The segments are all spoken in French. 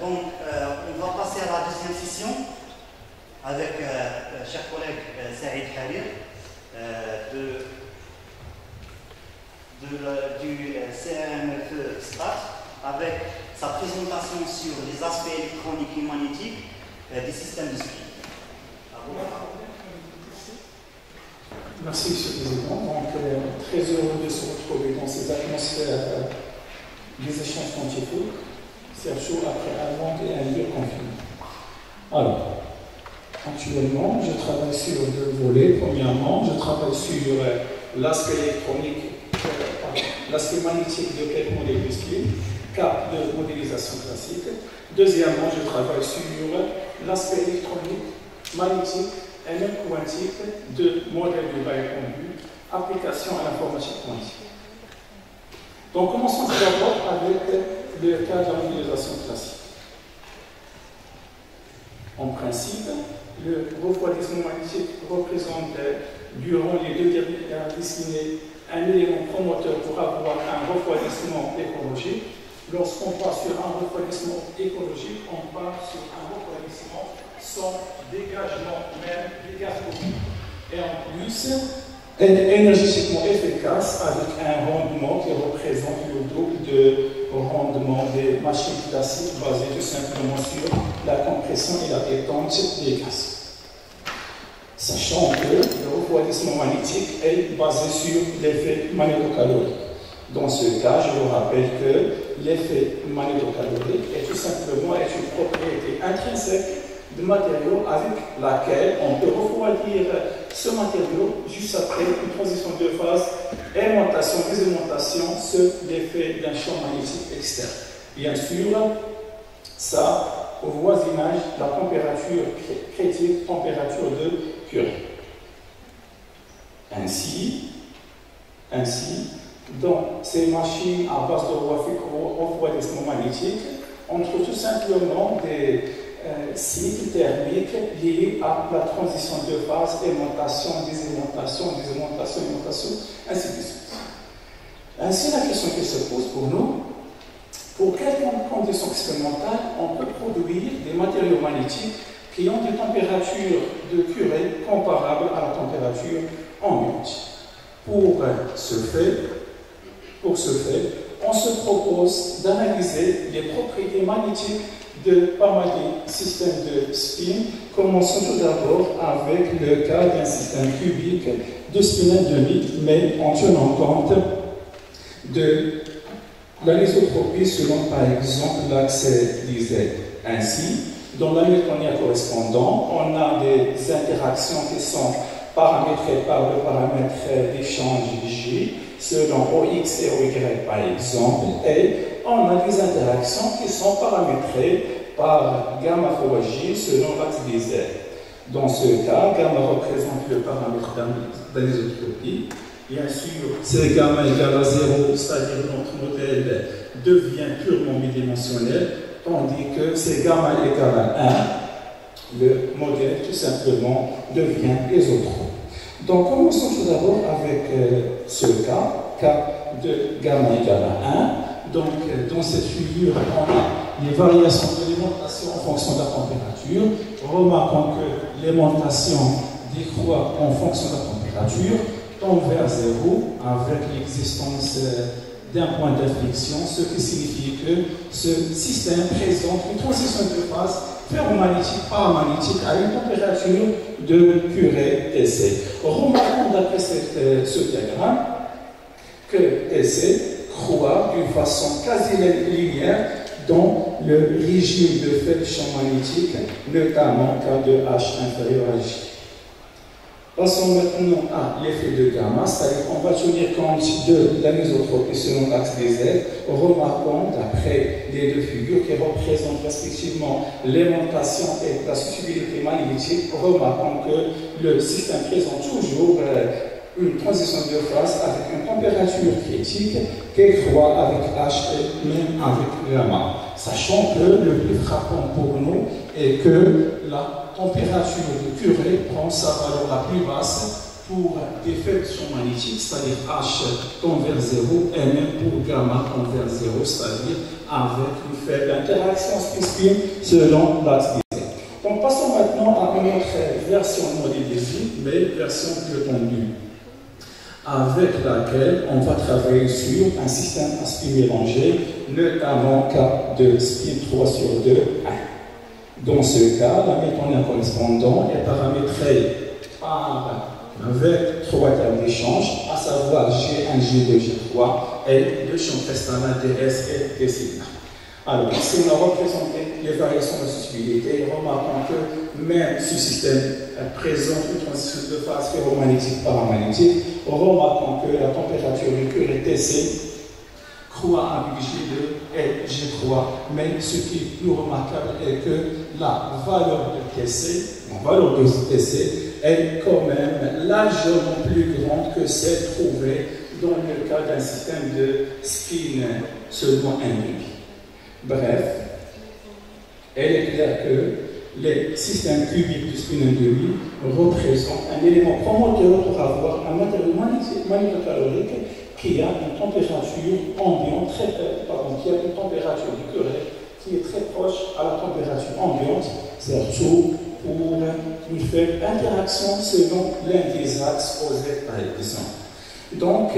On va passer à la deuxième session avec cher collègue Saïd Harir du CMFE STAT avec sa présentation sur les aspects électroniques et magnétiques des systèmes de spin. Merci, Monsieur le Président. Donc, très heureux de se retrouver dans cette atmosphère des échanges scientifiques. C'est chaud après un long et un dur confinement. Alors, actuellement, je travaille sur deux volets. Premièrement, je travaille sur l'aspect électronique, l'aspect magnétique de quelques modèles de spin, cas de modélisation classique. Deuxièmement, je travaille sur l'aspect électronique, magnétique et même quantique de modèles de bas conduit, application à l'informatique quantique. Donc, commençons tout d'abord avec le cas de la modélisation classique. En principe, le refroidissement magnétique représente, durant les deux dernières décennies, un élément promoteur pour avoir un refroidissement écologique. Lorsqu'on part sur un refroidissement écologique, on part sur un refroidissement sans dégagement même des gaz carboniques. Et en plus, énergétiquement efficace avec un rendement qui représente le double de rendement des machines classiques basées tout simplement sur la compression et la détente des gaz. Sachant que le refroidissement magnétique est basé sur l'effet magnétocalorique. Dans ce cas, je vous rappelle que l'effet magnétocalorique est tout simplement une propriété intrinsèque de matériau avec laquelle on peut refroidir ce matériau juste après une transition de phase, aimantation, désaimantation, sur l'effet d'un champ magnétique externe. Bien sûr, ça au voisinage de la température critique, température de Curie. Ainsi, dans ces machines à base de refroidissement magnétique, on trouve tout simplement des cycles thermiques liés à la transition de phase, aimantation, désaimantation, aimantation, ainsi de suite. Ainsi, la question qui se pose pour nous, pour quelles conditions expérimentales on peut produire des matériaux magnétiques qui ont des températures de Curie comparables à la température ambiante. Pour ce fait, on se propose d'analyser les propriétés magnétiques de pas mal de systèmes de spin. Commençons tout d'abord avec le cas d'un système cubique de spin endémique, mais en tenant compte de l'anisotropie selon par exemple l'axe d'IZ. Ainsi, dans l'hamiltonien correspondant, on a des interactions qui sont paramétrées par le paramètre d'échange J selon OX et OY par exemple, et on a des interactions qui sont paramétrées par gamma fois J selon l'axe des Z. Dans ce cas, gamma représente le paramètre d'anisotropie. Bien sûr, c'est gamma égale à 0, c'est-à-dire notre modèle devient purement bidimensionnel, tandis que c'est gamma égale à 1, le modèle tout simplement devient isotrope. Donc, commençons tout d'abord avec ce cas de gamma égale à 1. Donc, dans cette figure, on a les variations de l'aimantation en fonction de la température. Remarquons que l'aimantation décroît en fonction de la température, tend vers 0 avec l'existence d'un point d'inflexion, ce qui signifie que ce système présente une transition de phase ferromagnétique paramagnétique à une température de Curie Tc. Remarquons d'après ce diagramme que Tc croît d'une façon quasi linéaire dans le régime de fait champ magnétique, notamment cas de H inférieur à J. Passons maintenant à l'effet de gamma, c'est-à-dire qu'on va tenir compte de l'anisotropie selon l'axe des Z, remarquant d'après les deux figures qui représentent respectivement l'aimantation et la susceptibilité magnétique, remarquant que le système présente toujours une transition de phase avec une température critique qui croît avec H et même avec gamma. Sachant que le plus frappant pour nous est que la température de Curie prend sa valeur la plus basse pour des fonctions magnétiques, c'est-à-dire H tend vers 0, et même pour gamma tend vers 0, c'est-à-dire avec une faible interaction spin-spin selon l'axe direct. Donc passons maintenant à une autre version modélisée, mais version plus tendue, avec laquelle on va travailler sur un système à spin mélangé, notamment cas de spin 3 sur 2, 1. Dans ce cas, l'Hamiltonien correspondant est paramétré avec 3 termes d'échange, à savoir G1, G2, G3 et le champ Prestana DS et T sigma. Alors, si on a représenté les variations de susceptibilité, remarquons que même ce système présente une transition de phase ferromagnétique-paramagnétique, remarquons que la température du cœur est TC croît avec G2 et G3, mais ce qui est plus remarquable est que la valeur de TC, est quand même largement plus grande que celle trouvée dans le cas d'un système de spin seulement induit. Bref, il est clair que les systèmes cubiques de spin induit représentent un élément promoteur pour avoir un matériau magnétocalorique qui a une température ambiante qui a une température du current qui est très proche à la température ambiante, surtout pour une faible interaction selon l'un des axes OZ par exemple. Donc,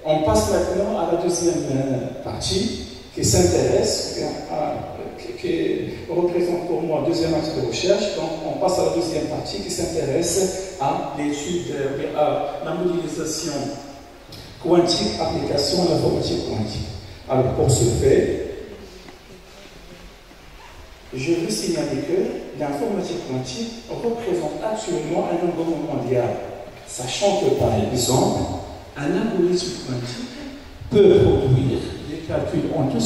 on passe maintenant à la deuxième partie qui s'intéresse, qui représente pour moi le deuxième axe de recherche. Donc, on passe à la deuxième partie qui s'intéresse à l'étude, à la modélisation quantique, application de l'informatique quantique. Alors, pour ce fait, je veux signaler que l'informatique quantique représente actuellement un engouement mondial, sachant que, par exemple, un algorithme quantique peut produire des calculs en 200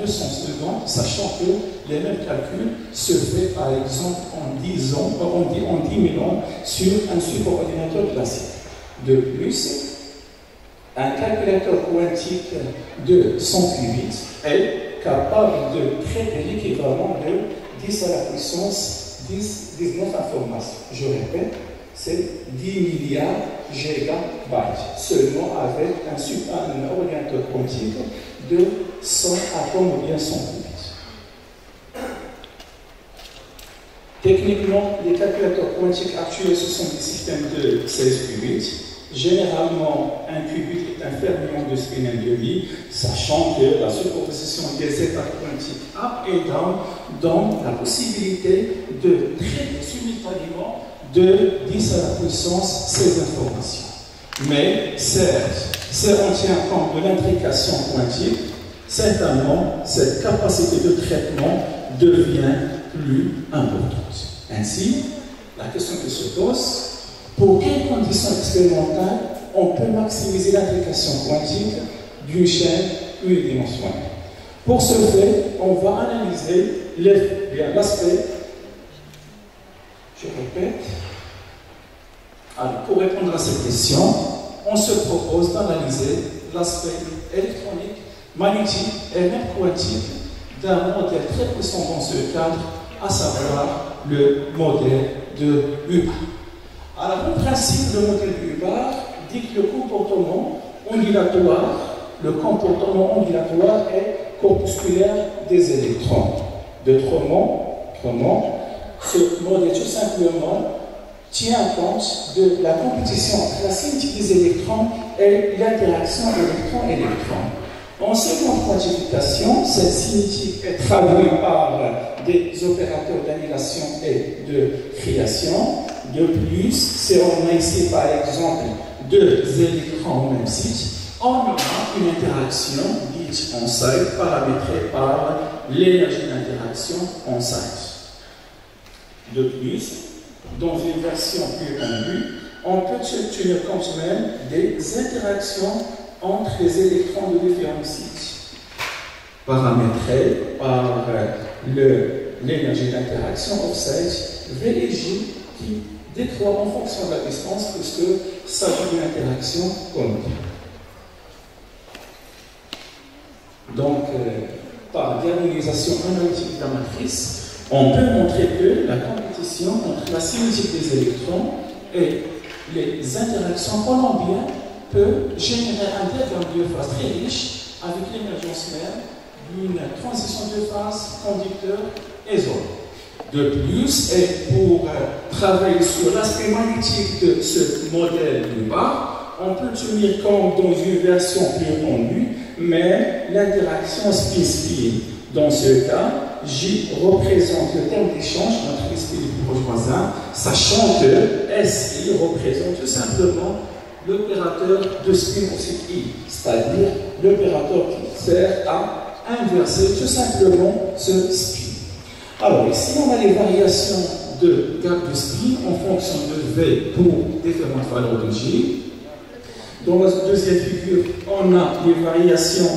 secondes, sachant que les mêmes calculs se font, par exemple, en 10 000 ans sur un support ordinateur classique. De plus, un calculateur quantique de 100 qubits est capable de traiter l'équivalent de 10 à la puissance 19 informations. Je répète, c'est 10 milliards gigabytes, seulement avec un ordinateur quantique de 100 atomes ou bien 100 qubits. Techniquement, les calculateurs quantiques actuels, ce sont des systèmes de 16 qubits. Généralement, un qubit est un fermion de spin induit, sachant que la superposition des états quantiques up et down donne la possibilité de traiter simultanément de 10 à la puissance ces informations. Mais certes, si on tient compte de l'intrication quantique, certainement cette capacité de traitement devient plus importante. Ainsi, la question qui se pose, pour quelles conditions expérimentales on peut maximiser l'intrication quantique d'une chaîne unidimensionnelle? Pour ce fait, on va analyser l'aspect, je répète, alors pour répondre à cette question, on se propose d'analyser l'aspect électronique, magnétique et même quantique d'un modèle très puissant dans ce cadre, à savoir le modèle de Hubbard. Alors, en principe, le modèle de Hubbard dit que le comportement ondulatoire est corpusculaire des électrons. Autrement, ce modèle tout simplement tient compte de la compétition entre la cinétique des électrons et l'interaction électron-électron. En seconde quantification, cette cinétique est traduite par des opérateurs d'annulation et de création. De plus, si on a ici par exemple deux électrons au même site, on aura une interaction dite en site paramétrée par l'énergie d'interaction en site. De plus, dans une version plus étendue, on peut tenir compte même des interactions entre les électrons de différents sites, paramétrées par l'énergie d'interaction off-site V et J qui décroît en fonction de la distance puisque ça donne une interaction commune. Donc, par diagonalisation analytique de la matrice, on peut montrer que la compétition entre la cinétique des électrons et les interactions colombiennes peuvent générer un diagramme de phase très riche avec l'émergence même d'une transition de phase conducteur-ésole. De plus, et pour travailler sur l'aspect magnétique de ce modèle du bas, on peut tenir compte dans une version plus connue, mais l'interaction spin-spin. Dans ce cas, J représente le terme d'échange entre spin et le proche voisin, sachant que SI représente tout simplement l'opérateur de spin pour cette I, c'est-à-dire l'opérateur qui sert à inverser tout simplement ce spin. Alors ici, on a les variations de gap de spin en fonction de V pour différentes valeurs de J. Dans la deuxième figure, on a les variations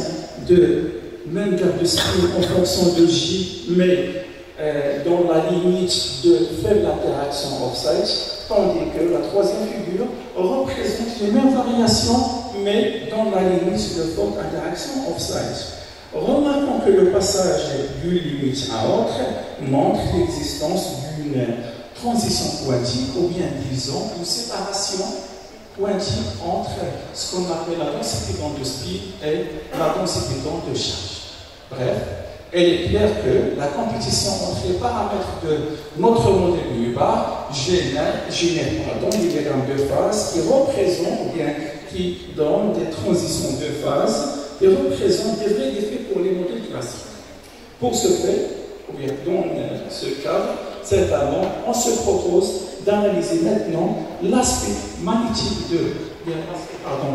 de même gap de spin en fonction de J, mais dans la limite de faible interaction offside, tandis que la troisième figure représente les mêmes variations, mais dans la limite de forte interaction offside. Remarquons que le passage d'une limite à autre montre l'existence d'une transition quantique, ou bien disons une séparation quantique entre ce qu'on appelle la densité d'onde de spin et la densité d'onde de charge. Bref, il est clair que la compétition entre les paramètres de notre modèle du bar génère des diagrammes de phase qui représentent, ou bien qui donnent des transitions de phase et représentent des vrais effets pour les modèles classiques. Pour ce fait, ou bien dans ce cadre, certainement, on se propose d'analyser maintenant l'aspect magnétique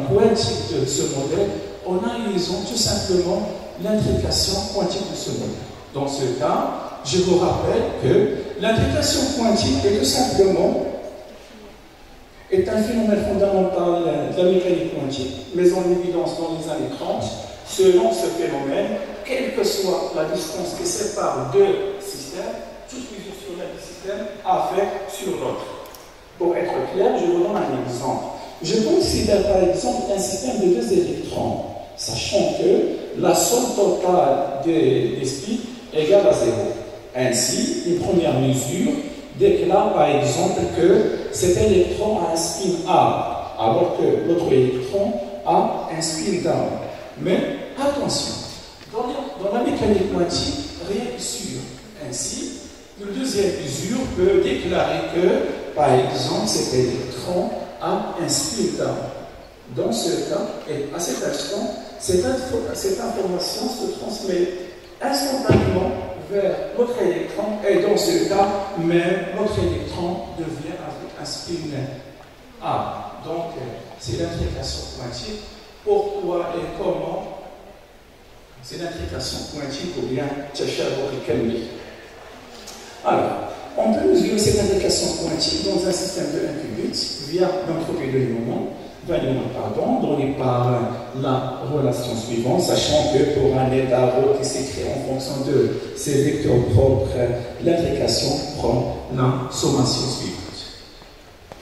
quantique de ce modèle en analysant tout simplement l'intrication quantique de ce modèle. Dans ce cas, je vous rappelle que l'intrication quantique est tout simplement un phénomène fondamental de la mécanique quantique, mais en évidence dans les années 30. Selon ce phénomène, quelle que soit la distance qui sépare deux systèmes, toute mesure sur un système affecte sur l'autre. Pour être clair, je vous donne un exemple. Je considère par exemple un système de deux électrons, sachant que la somme totale des spins est égale à 0. Ainsi, une première mesure déclare par exemple que cet électron a un spin A, alors que l'autre électron a un spin down. Mais attention, dans la mécanique quantique, rien n'est sûr. Ainsi, une deuxième mesure peut déclarer que, par exemple, cet électron a un spin down. Dans ce cas, et à cet instant, cette information se transmet instantanément vers notre électron, et dans ce cas, même notre électron devient un spin A. Donc, c'est l'intrication quantique. Pourquoi et comment? C'est l'intrication quantique ou bien Tchachabo et Kelly. Alors, on peut mesurer cette intrication quantique dans un système de 1 qubit via l'entropie de Newman, donné par la relation suivante, sachant que pour un état rho qui s'écrit en fonction de ses vecteurs propres, l'intrication prend la sommation suivante.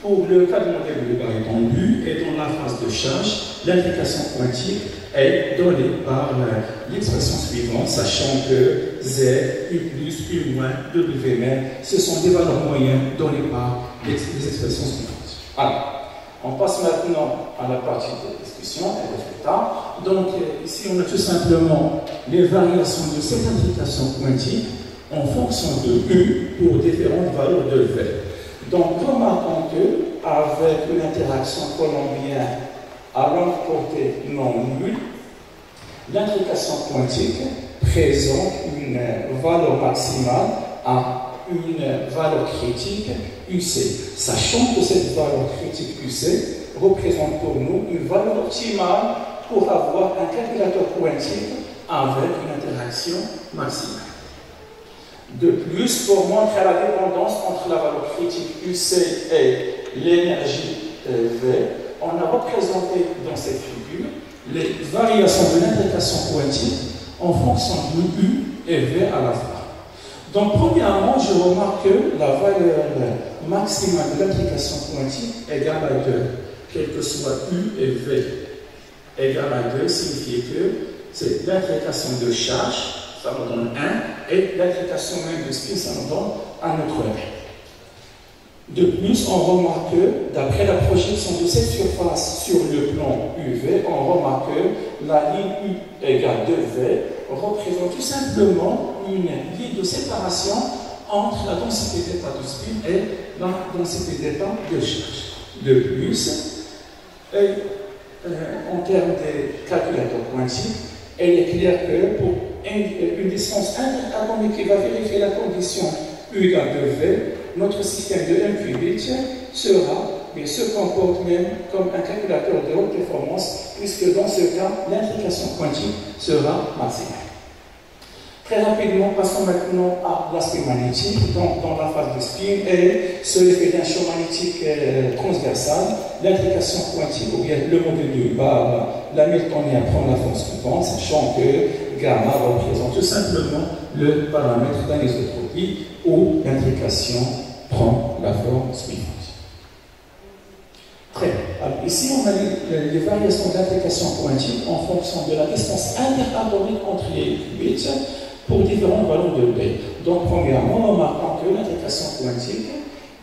Pour le cas de modèle de barre étendue et dans la phase de charge, l'intrication quantique est donnée par l'expression suivante, sachant que Z, U+, U-, W même, ce sont des valeurs moyennes données par les expressions suivantes. Alors, on passe maintenant à la partie de discussion et résultats. Donc, ici, on a tout simplement les variations de cette intrication quantique en fonction de U pour différentes valeurs de V. Donc, remarquons qu'avec une interaction colombienne à longue portée non nulle, l'intrication quantique présente une valeur maximale à une valeur critique UC, sachant que cette valeur critique UC représente pour nous une valeur optimale pour avoir un calculateur quantique avec une interaction maximale. De plus, pour montrer la dépendance entre la valeur critique UC et l'énergie V, on a représenté dans cette figure les variations de l'intrication quantique en fonction de U et V à la fois. Donc, premièrement, je remarque que la valeur maximale de l'intrication quantique égale à 2, quel que soit U et V égale à 2, signifie que c'est l'intrication de charge, ça nous donne 1, et l'intrication même de spin, ça nous donne un autre 1. De plus, on remarque que, d'après la projection de cette surface sur le plan UV, on remarque que la ligne U égale 2V représente tout simplement une ligne de séparation entre la densité d'état de spin et la densité d'état de charge. De plus, en termes de calculateur quantique, il est clair que pour une distance interatomique qui va vérifier la condition U égale 2V, notre système de 1 qubit se comporte même comme un calculateur de haute performance, puisque dans ce cas, l'intrication quantique sera maximale. Très rapidement, passons maintenant à l'aspect magnétique. Dans la phase de spin, et sous l'effet d'un champ magnétique transversal, l'intrication quantique, ou bien le modèle de l'hamiltonien prend la forme suivante, sachant que gamma représente tout simplement le paramètre d'anisotropie où l'intrication prend la forme suivante. Très bien. Alors, ici, on a les variations d'intrication quantique en fonction de la distance interatomique entre les qubits pour différentes valeurs de B. Donc, premièrement, on remarque que l'intrication quantique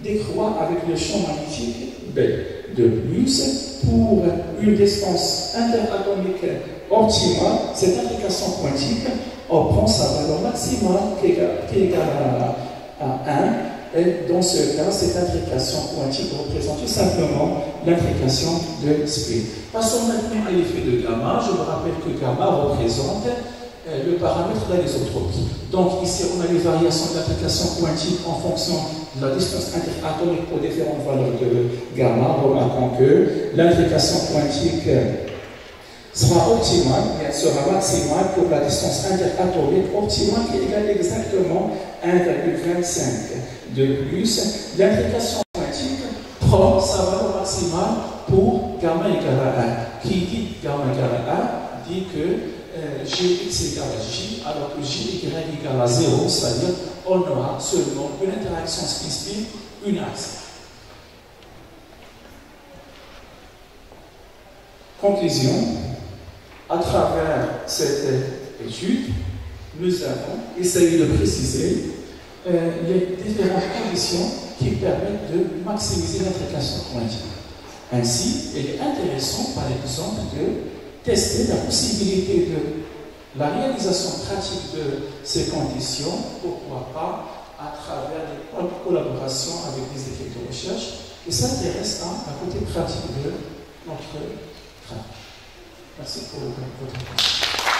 décroît avec le champ magnétique B. De plus, pour une distance interatomique optimale, cette intrication quantique prend sa valeur maximale qui est égale à 1. Et dans ce cas, cette intrication quantique représente tout simplement l'intrication de spin. Passons maintenant à l'effet de gamma. Je vous rappelle que gamma représente le paramètre d'anisotropie. Donc ici, on a les variations de l'intrication quantique en fonction de la distance interatomique pour différentes valeurs de gamma. Remarquons que l'intrication quantique sera optimale, et elle sera maximale pour la distance interatomique optimale qui égale exactement 1,25. De plus, l'intrication quantique prend sa valeur maximale pour gamma égale à 1. Qui dit gamma égale à 1 dit que Gx égale à J, alors que J égale à 0, c'est-à-dire on aura seulement une interaction spin-spin uniaxiale. Conclusion, à travers cette étude, nous avons essayé de préciser les différentes conditions qui permettent de maximiser l'intrication quantique. Ainsi, il est intéressant, par exemple, de tester la possibilité de la réalisation pratique de ces conditions, pourquoi pas à travers des collaborations avec des équipes de recherche qui s'intéressent à la côté pratique de notre travail. Merci pour votre attention.